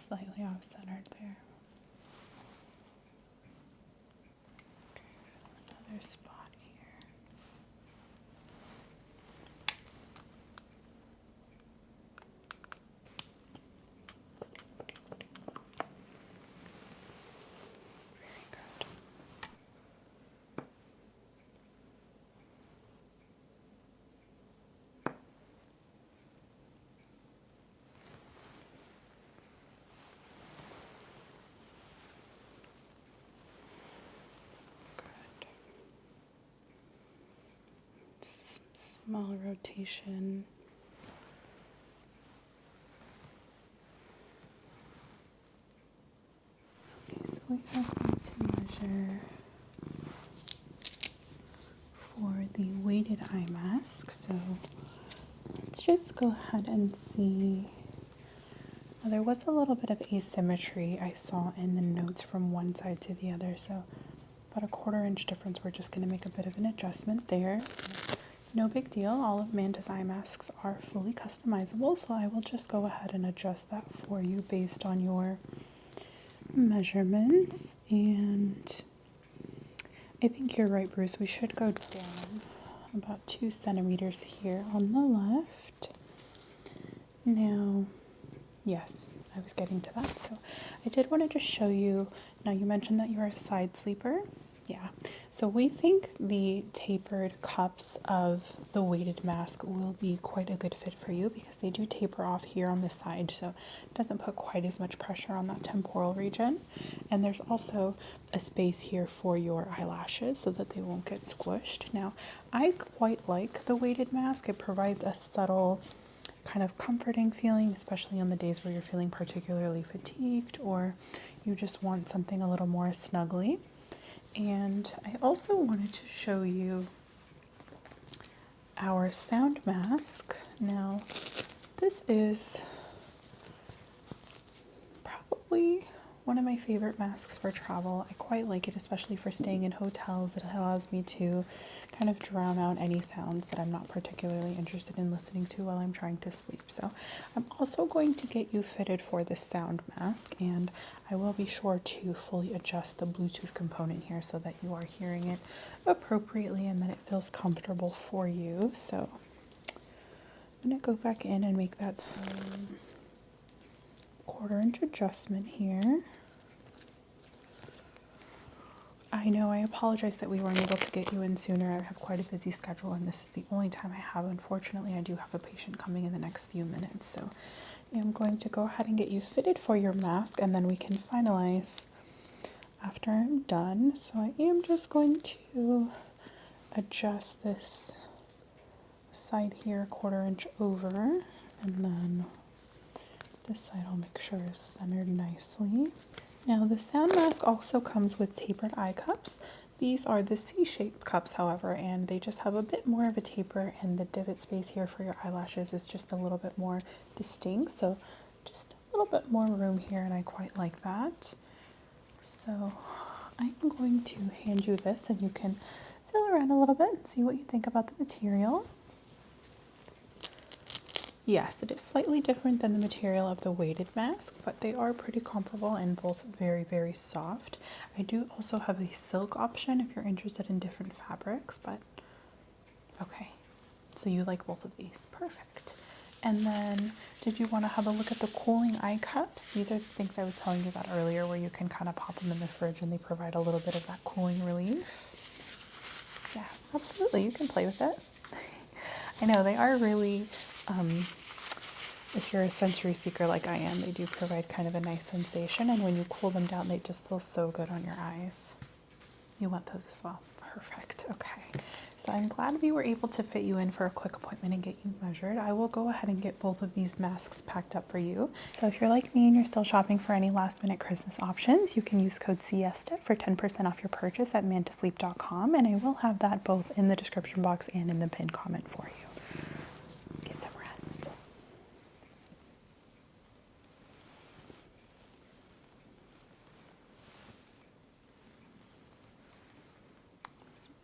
slightly off-centered there. Okay, another spot here. Very good. Small rotation. Okay, so we are going to measure for the weighted eye mask. So let's just go ahead and see. Now, there was a little bit of asymmetry I saw in the notes from one side to the other. So about a 1/4 inch difference. We're just going to make a bit of an adjustment there. So no big deal. All of Manta's eye masks are fully customizable, so I will just go ahead and adjust that for you based on your measurements. And I think you're right, Bruce. We should go down about 2 centimeters here on the left. Now, yes, I was getting to that. So I did want to just show you. Now, you mentioned that you're a side sleeper. Yeah, so we think the tapered cups of the weighted mask will be quite a good fit for you because they do taper off here on the side, so it doesn't put quite as much pressure on that temporal region. And there's also a space here for your eyelashes so that they won't get squished. Now, I quite like the weighted mask. It provides a subtle kind of comforting feeling, especially on the days where you're feeling particularly fatigued or you just want something a little more snuggly. And I also wanted to show you our sound mask. Now, this is probably one of my favorite masks for travel. I quite like it, especially for staying in hotels. It allows me to kind of drown out any sounds that I'm not particularly interested in listening to while I'm trying to sleep. So I'm also going to get you fitted for this sound mask, and I will be sure to fully adjust the Bluetooth component here so that you are hearing it appropriately and that it feels comfortable for you. So I'm going to go back in and make that same 1/4 inch adjustment here. I know, I apologize that we weren't able to get you in sooner. I have quite a busy schedule and this is the only time I have. Unfortunately, I do have a patient coming in the next few minutes. So I'm going to go ahead and get you fitted for your mask and then we can finalize after I'm done. So I am just going to adjust this side here 1/4 inch over, and then this side I'll make sure is centered nicely. Now the sound mask also comes with tapered eye cups. These are the C-shaped cups, however, and they just have a bit more of a taper, and the divot space here for your eyelashes is just a little bit more distinct. So just a little bit more room here, and I quite like that. So I'm going to hand you this and you can feel around a little bit and see what you think about the material. Yes, it is slightly different than the material of the weighted mask, but they are pretty comparable and both very, very soft. I do also have a silk option if you're interested in different fabrics, but okay. So you like both of these. Perfect. And then did you want to have a look at the cooling eye cups? These are the things I was telling you about earlier where you can kind of pop them in the fridge and they provide a little bit of that cooling relief. Yeah, absolutely. You can play with it. I know they are really, if you're a sensory seeker like I am, they do provide kind of a nice sensation. And when you cool them down, they just feel so good on your eyes. You want those as well. Perfect. Okay. So I'm glad we were able to fit you in for a quick appointment and get you measured. I will go ahead and get both of these masks packed up for you. So if you're like me and you're still shopping for any last minute Christmas options, you can use code SIESTA for 10% off your purchase at mantasleep.com, and I will have that both in the description box and in the pinned comment for you. Get some rest.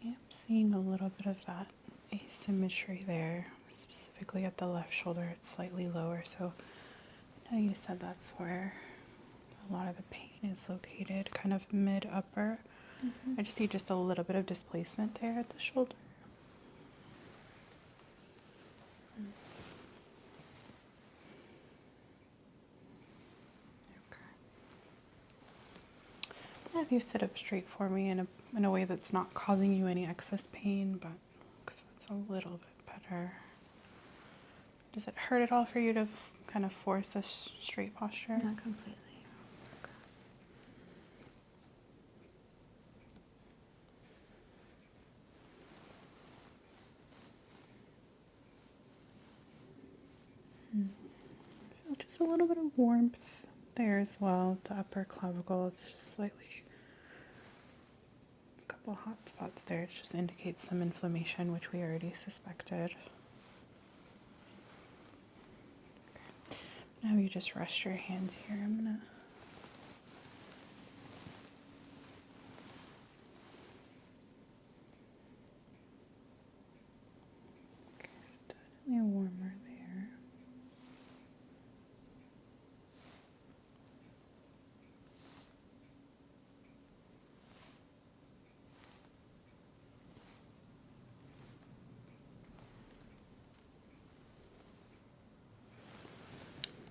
I am seeing a little bit of that asymmetry there, specifically at the left shoulder. It's slightly lower, so I know you said that's where a lot of the pain is located kind of mid-upper. I just see just a little bit of displacement there at the shoulder. Have you sit up straight for me in a way that's not causing you any excess pain, but looks it's a little bit better. Does it hurt at all for you to kind of force a straight posture? Not completely. I feel just a little bit of warmth there as well. The upper clavicle is just slightly, a couple hot spots there. It just indicates some inflammation, which we already suspected. Okay. Now you just rest your hands here. I'm gonna it's definitely warmer there.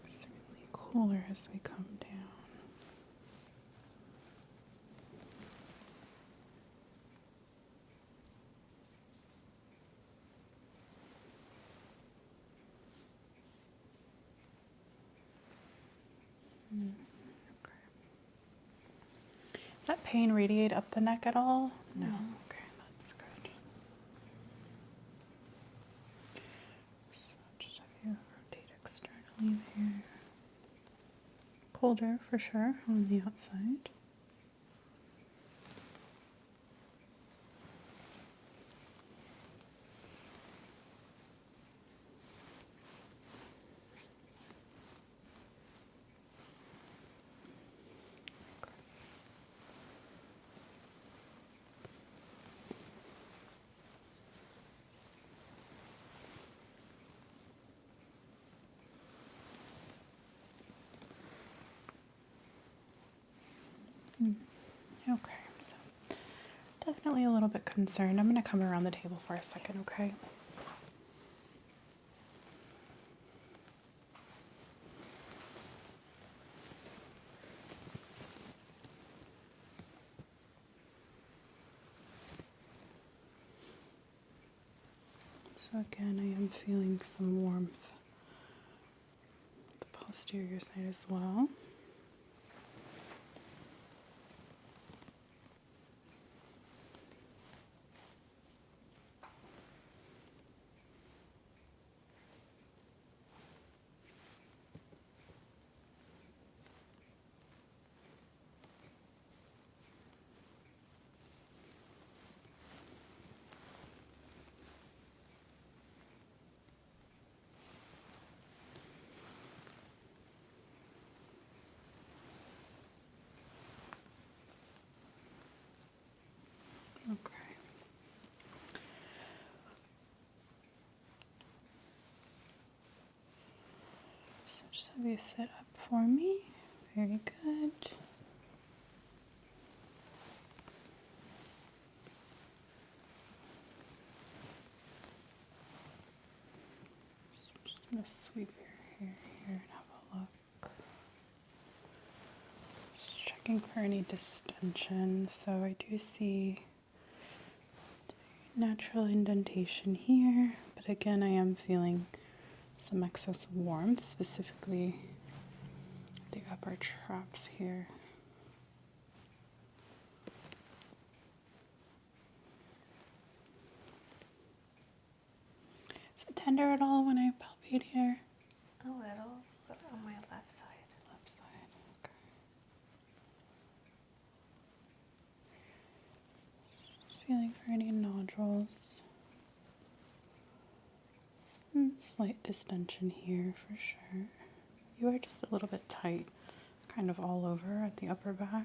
Certainly cooler as we come down. Okay. Does that pain radiate up the neck at all? No. Okay, that's good. So just have you rotate externally there. Colder for sure on the outside. Okay, so definitely a little bit concerned. I'm going to come around the table for a second, okay? So again, I am feeling some warmth the posterior side as well. Okay. So just have you sit up for me. Very good. So I'm just going to sweep your hair here and have a look. Just checking for any distension. So I do see natural indentation here, but again, I am feeling some excess warmth, specifically the upper traps here. Is it tender at all when I palpate here? A little, but on my left side. Left side, okay. Just feeling for any nodules. Some slight distension here for sure. You are just a little bit tight, kind of all over at the upper back.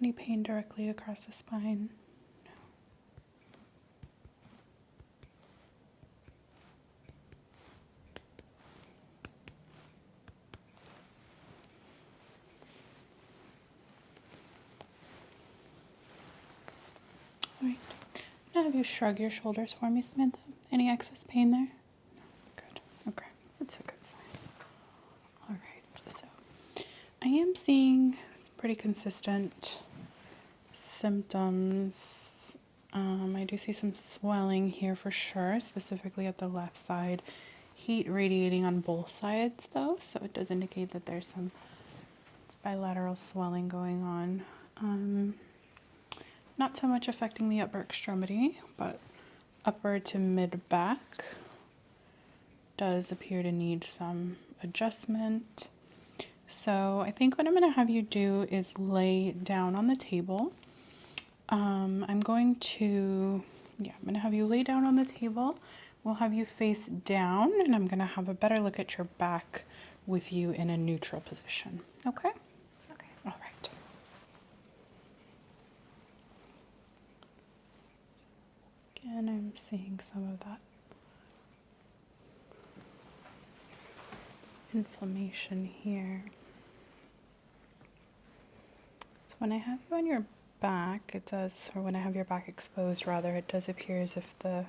Any pain directly across the spine? No. All right. Now have you shrug your shoulders for me, Samantha? Any excess pain there? No. Good. Okay. That's a good sign. All right. So I am seeing some pretty consistent symptoms. I do see some swelling here for sure, specifically at the left side. Heat radiating on both sides though, so it does indicate that there's some bilateral swelling going on. Not so much affecting the upper extremity, but upper to mid back does appear to need some adjustment. So I think what I'm going to have you do is lay down on the table. I'm going to have you lay down on the table. We'll have you face down, and I'm going to have a better look at your back with you in a neutral position. Okay? Okay. All right. Again, I'm seeing some of that inflammation here. So when I have you on your back, or when I have your back exposed rather, it does appear as if the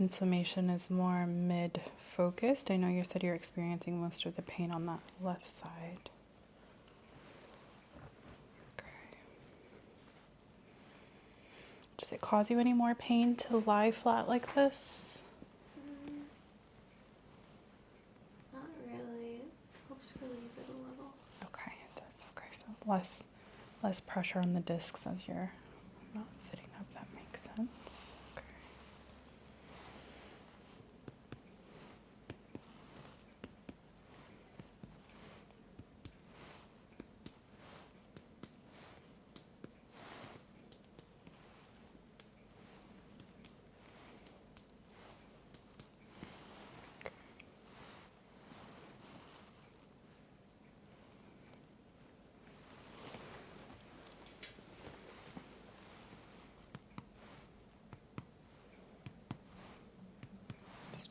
inflammation is more mid-focused. I know you said you're experiencing most of the pain on that left side. Okay. Does it cause you any more pain to lie flat like this? Not really. It helps relieve it a little. Okay, it does. Okay, so less pressure on the discs as you're not sitting up. That makes sense. Okay.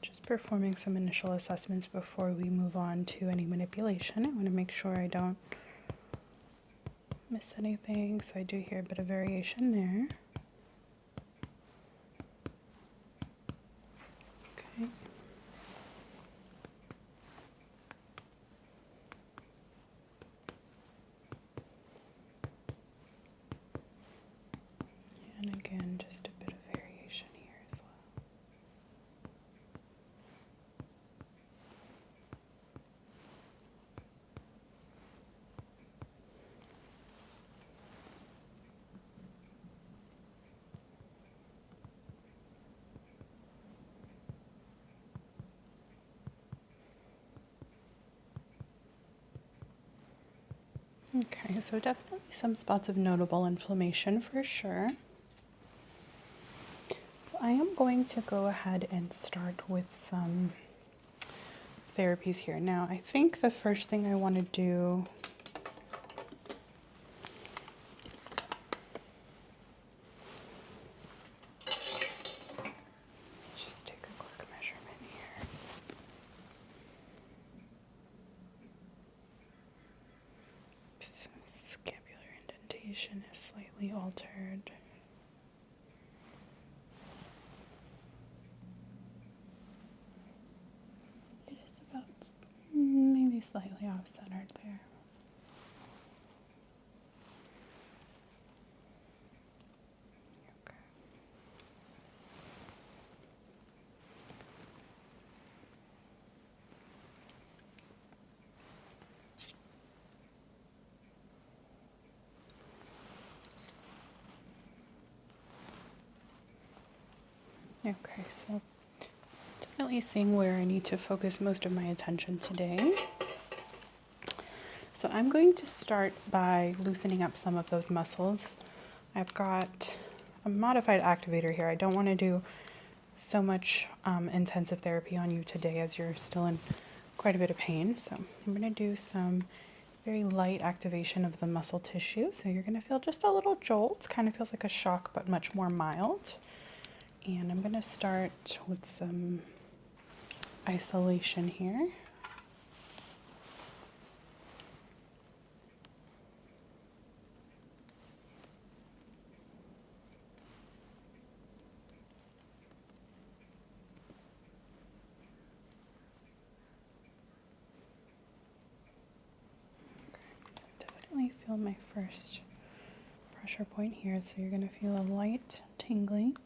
Just performing some initial assessments before we move on to any manipulation. I want to make sure I don't miss anything, so I do hear a bit of variation there. Okay. And again, just a bit of variation here as well. Okay, so definitely some spots of notable inflammation for sure. So I am going to go ahead and start with some therapies here. Now, I think the first thing I want to do just take a quick measurement here. So scapular indentation is slightly altered. It is about maybe slightly off-centered there. Okay. Okay, so definitely seeing where I need to focus most of my attention today. So I'm going to start by loosening up some of those muscles. I've got a modified activator here. I don't want to do so much intensive therapy on you today as you're still in quite a bit of pain. So I'm going to do some very light activation of the muscle tissue. So you're going to feel just a little jolt. Kind of feels like a shock, but much more mild. And I'm going to start with some isolation here. Definitely feel my first pressure point here. So you're going to feel a light tingling.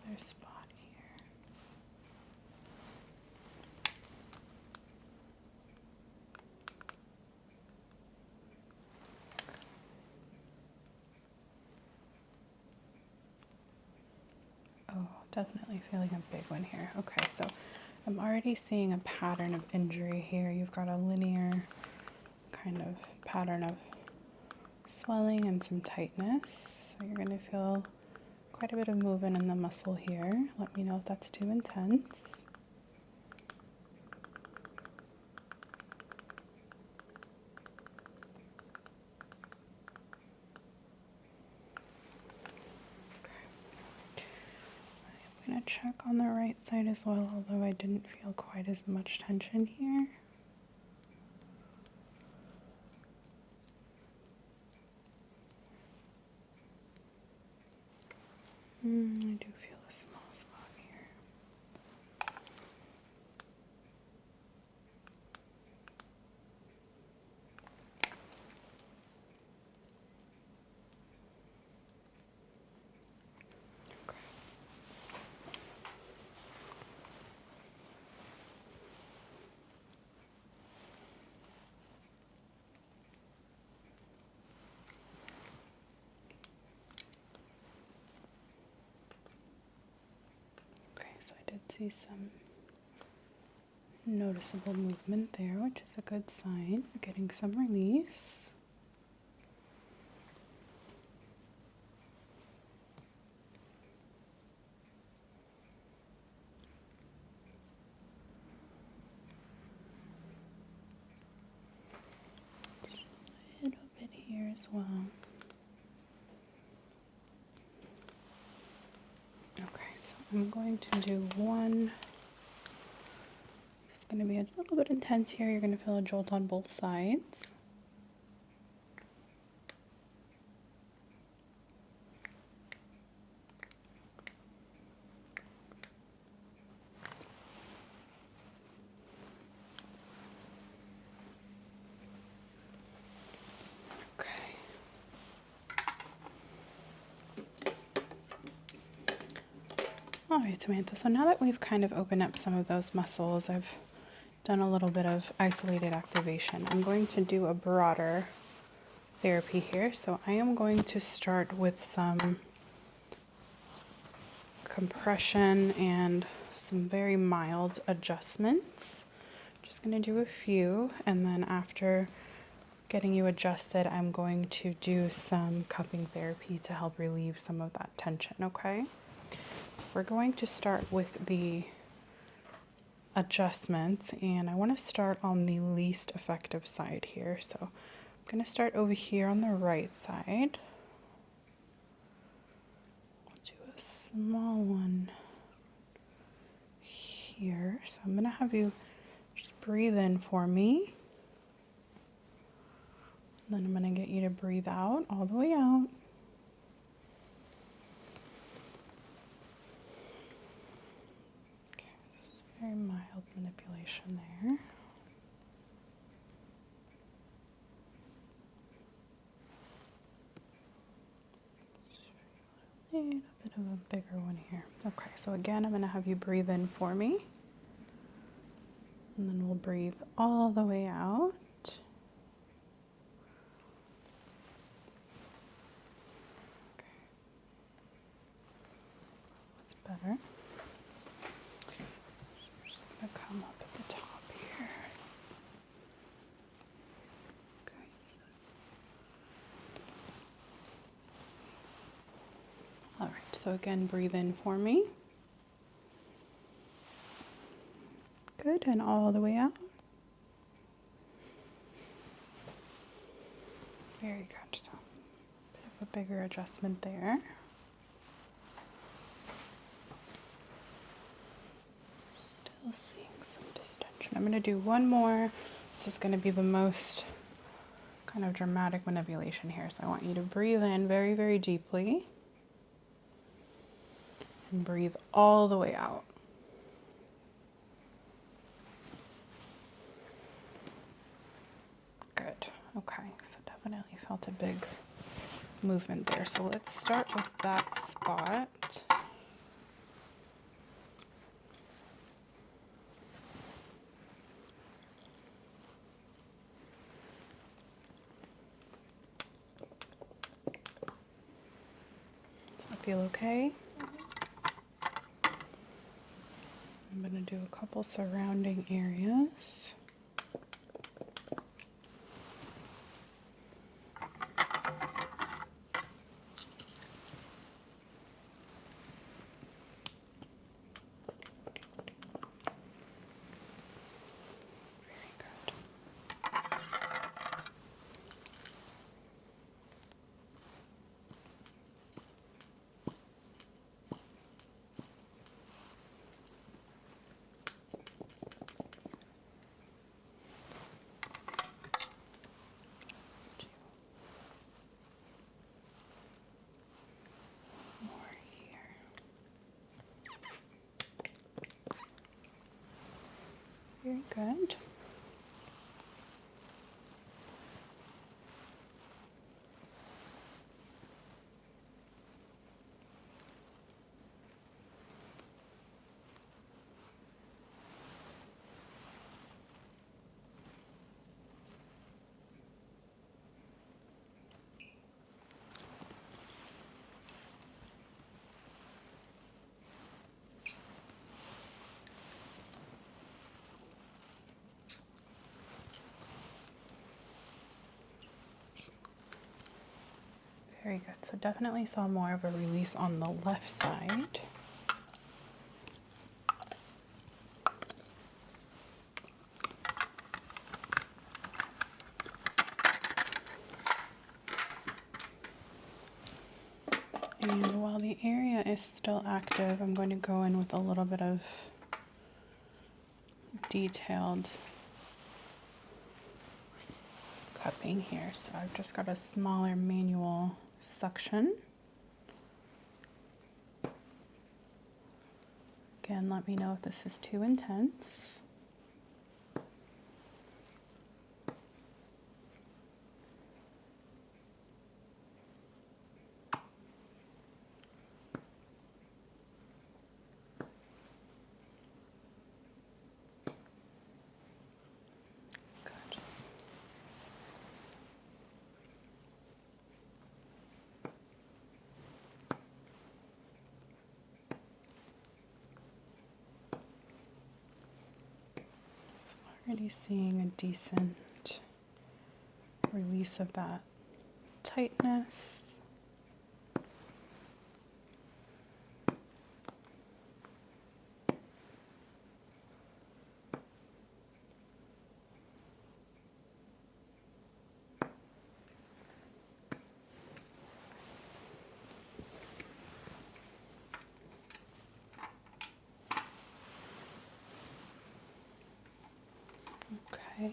Another spot here. Oh, definitely feeling a big one here. Okay, so I'm already seeing a pattern of injury here. You've got a linear kind of pattern of swelling and some tightness. So you're going to feel quite a bit of movement in the muscle here. Let me know if that's too intense. I'm going to check on the right side as well, although I didn't feel quite as much tension here. I do feel a small spot here. Okay. Okay, so I did see some noticeable movement there, which is a good sign. We're getting some release. A little bit here as well. Okay, so I'm going to do one. It's going to be a little bit intense here. You're going to feel a jolt on both sides. All right, Samantha, so now that we've kind of opened up some of those muscles, I've done a little bit of isolated activation. I'm going to do a broader therapy here. So I am going to start with some compression and some very mild adjustments. Just going to do a few, and then after getting you adjusted, I'm going to do some cupping therapy to help relieve some of that tension, okay? So we're going to start with the adjustments, and I want to start on the least effective side here. So I'm going to start over here on the right side. I'll do a small one here. So I'm going to have you just breathe in for me. Then I'm going to get you to breathe out all the way out. Very mild manipulation there. A little bit of a bigger one here. Okay, so again, I'm going to have you breathe in for me. And then we'll breathe all the way out. Okay. That's better. Come up at the top here. So again, breathe in for me. Good, and all the way out. Very good. So a bit of a bigger adjustment there. Still seeing some distension. I'm going to do one more. This is going to be the most kind of dramatic manipulation here. So I want you to breathe in very, very deeply and breathe all the way out. Good. Okay, so definitely felt a big movement there. So let's start with that spot. Does that feel okay? I'm going to do a couple surrounding areas. Very good. Very good. So definitely saw more of a release on the left side. And while the area is still active, I'm going to go in with a little bit of detailed cupping here. So I've just got a smaller manual suction. Again, let me know if this is too intense. Good. Already seeing a decent release of that tightness. Okay.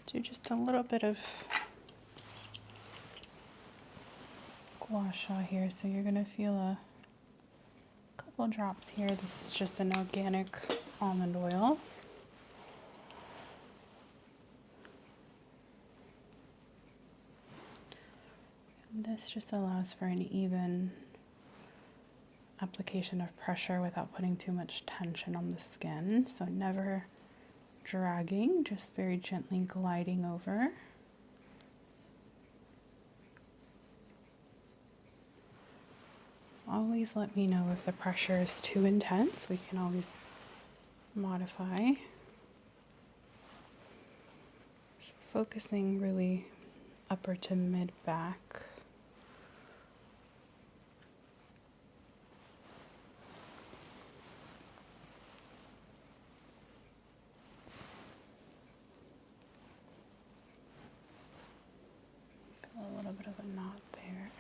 Do just a little bit of gua sha here. So you're going to feel a couple drops here. This is just an organic almond oil. And this just allows for an even application of pressure without putting too much tension on the skin. So never dragging, just very gently gliding over. Always let me know if the pressure is too intense. We can always modify. Focusing really upper to mid back. Feel a little bit of a knot there.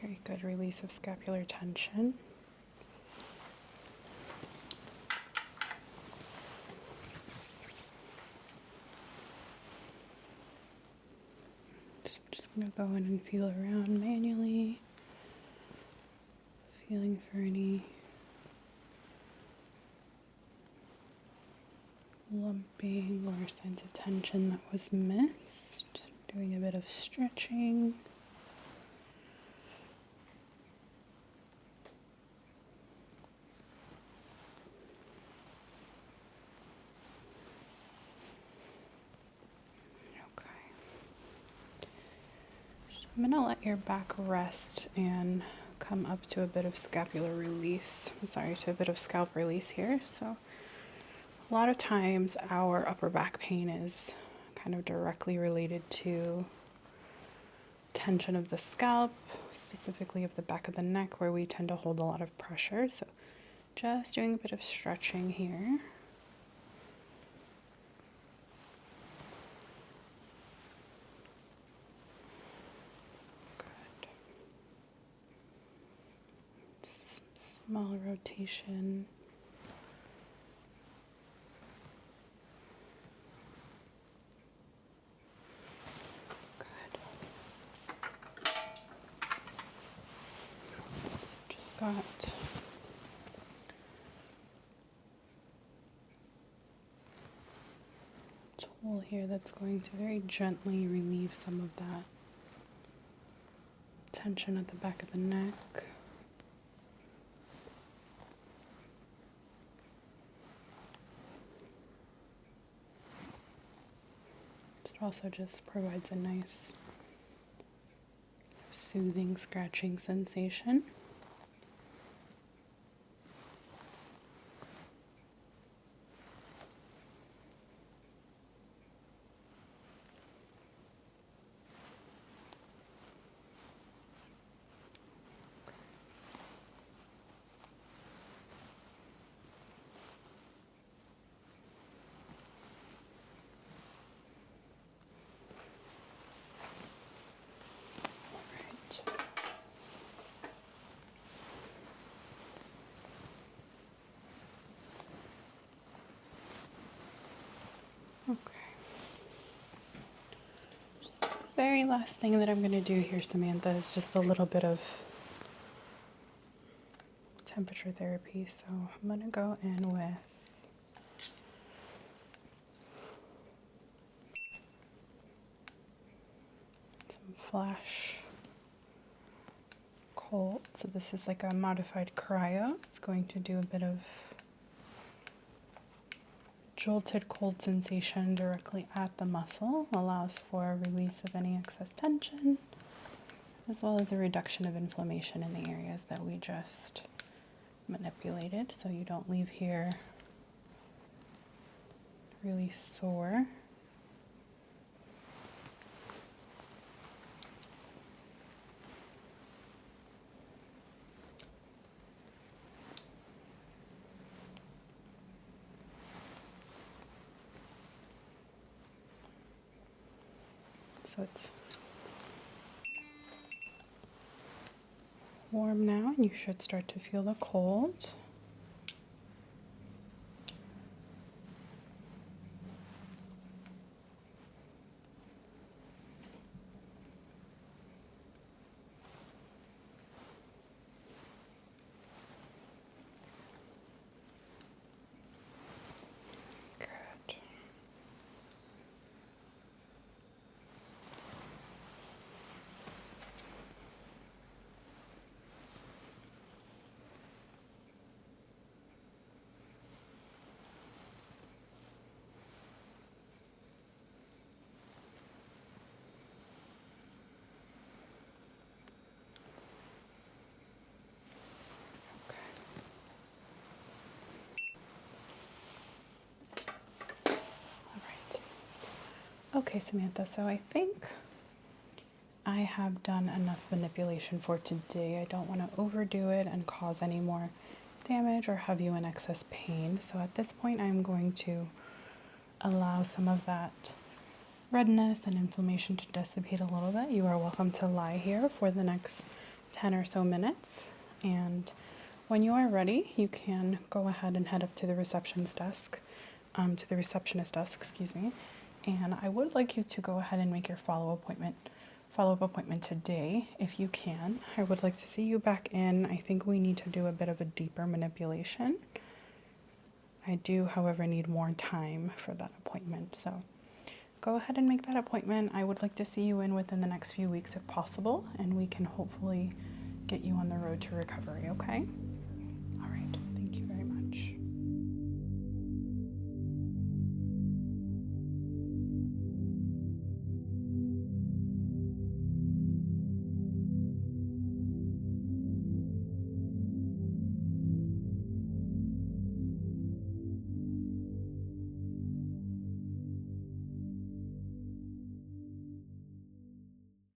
Very good release of scapular tension. So I'm just going to go in and feel around manually, feeling for any lumping or signs of tension that was missed. Doing a bit of stretching. I'm going to let your back rest and come up to a bit of scapular release. To a bit of scalp release here. So a lot of times our upper back pain is kind of directly related to tension of the scalp, specifically of the back of the neck, where we tend to hold a lot of pressure. So just doing a bit of stretching here. Small rotation. Good. So just got a tool here that's going to very gently relieve some of that tension at the back of the neck. It also just provides a nice soothing, scratching sensation. Very last thing that I'm going to do here, Samantha, is just a little bit of temperature therapy. So I'm going to go in with some flash cold. So this is like a modified cryo. It's going to do a bit of jolted cold sensation directly at the muscle, allows for a release of any excess tension, as well as a reduction of inflammation in the areas that we just manipulated, so you don't leave here really sore. So it's warm now, and you should start to feel the cold. Okay, Samantha, so I think I have done enough manipulation for today. I don't want to overdo it and cause any more damage or have you in excess pain. So at this point, I'm going to allow some of that redness and inflammation to dissipate a little bit. You are welcome to lie here for the next 10 or so minutes. And when you are ready, you can go ahead and head up to the receptionist desk, excuse me. And I would like you to go ahead and make your follow-up appointment today, if you can. I would like to see you back in. I think we need to do a bit of a deeper manipulation. I do, however, need more time for that appointment. So go ahead and make that appointment. I would like to see you in within the next few weeks if possible, and we can hopefully get you on the road to recovery, okay?